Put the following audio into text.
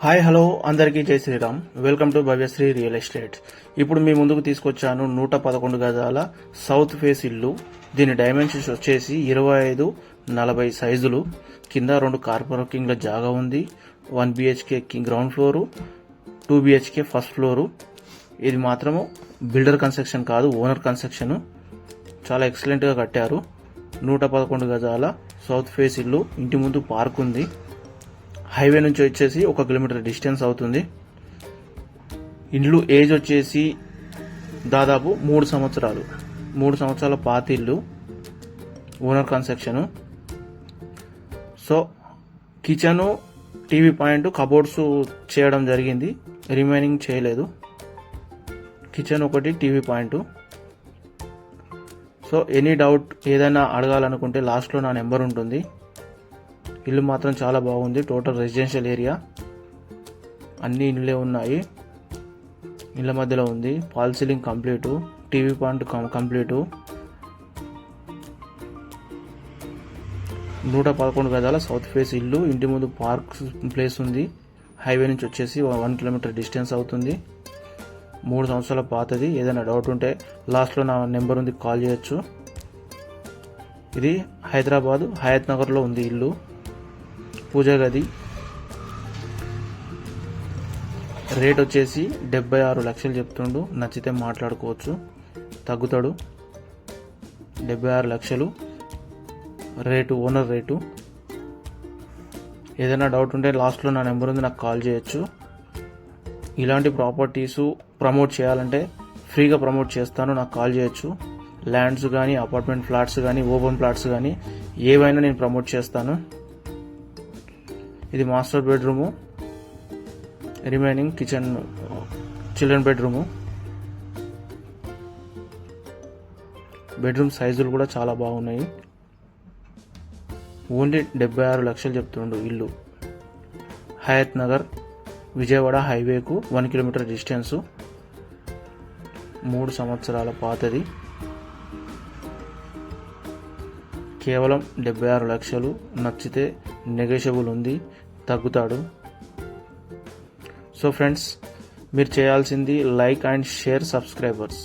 Hi hello అందరికీ జై Sriram. Welcome to Bhavyasri real estate. ఇప్పుడు మీ ముందుకు తీసుకొచ్చాను 111 గజాల సౌత్ ఫేస్ ఇల్లు. దీని డైమెన్షన్స్ వచ్చేసి 25-40 సైజులు. కింద 2 కార్ పార్కింగ్ల జాగా ఉంది. 1 BHK ground floor, 2 BHK first floor. ఇది మాత్రము బిల్డర్ కన్స్ట్రక్షన్ కాదు, ఓనర్ కన్స్ట్రక్షన్. చాలా ఎక్సలెంట్గా కట్టారు. 111 గజాల సౌత్ ఫేస్ ఇల్లు. ఇంటి ముందు పార్క్ ఉంది. హైవే నుంచి వచ్చేసి 1 కిలోమీటర్ డిస్టెన్స్ అవుతుంది. ఇల్లు ఏజ్ వచ్చేసి దాదాపు 3 సంవత్సరాలు. 3 సంవత్సరాల పాత ఇల్లు, owner construction. So kitchen, TV point, cupboards చేయడం జరిగింది, రిమైనింగ్ చేయలేదు. కిచెన్ ఒకటి, TV point. So any doubt ఏదైనా అడగాలనుకుంటే లాస్ట్లో నా నెంబర్ ఉంటుంది. ఇల్లు మాత్రం చాలా బాగుంది. టోటల్ రెసిడెన్షియల్ ఏరియా, అన్ని ఇళ్ళే ఉన్నాయి. ఇళ్ళ మధ్యలో ఉంది. Fall ceiling complete, TV point complete. 111 గజాల సౌత్ ఫేస్ ఇల్లు. ఇంటి ముందు పార్క్ ప్లేస్ ఉంది. హైవే నుంచి వచ్చేసి 1 కిలోమీటర్ డిస్టెన్స్ అవుతుంది. 3 సంవత్సరాల పాతది. ఏదైనా డౌట్ ఉంటే లాస్ట్లో నా నెంబర్ ఉంది, కాల్ చేయొచ్చు. ఇది హైదరాబాద్ హయత్ నగర్లో ఉంది ఇల్లు. పూజా గది. రేట్ వచ్చేసి 76 లక్షలు చెప్తుండు. నచ్చితే మాట్లాడుకోవచ్చు, తగ్గుతాడు. 76 లక్షలు రేటు, ఓనర్ రేటు. ఏదైనా డౌట్ ఉంటే లాస్ట్లో నా నెంబర్ ఉంది, నాకు కాల్ చేయొచ్చు. ఇలాంటి ప్రాపర్టీసు ప్రమోట్ చేయాలంటే ఫ్రీగా ప్రమోట్ చేస్తాను, నాకు కాల్ చేయొచ్చు. ల్యాండ్స్ కానీ, అపార్ట్మెంట్ ఫ్లాట్స్ కానీ, ఓపెన్ ఫ్లాట్స్ కానీ ఏవైనా నేను ప్రమోట్ చేస్తాను. ఇది master bedroom, remaining kitchen, children bedroom. Bedroom సైజులు కూడా చాలా బాగున్నాయి. ఓన్లీ 76 లక్షలు చెప్తుండు ఇల్లు. హయత్ నగర్, విజయవాడ హైవేకు 1 కిలోమీటర్ డిస్టెన్సు. 3 సంవత్సరాల పాతది. కేవలం 76 లక్షలు. నచ్చితే నెగోషియబుల్ ఉంది, తగ్గుతాడు. సో ఫ్రెండ్స్, మీరు చేయాల్సింది లైక్ అండ్ షేర్, సబ్స్క్రైబర్స్.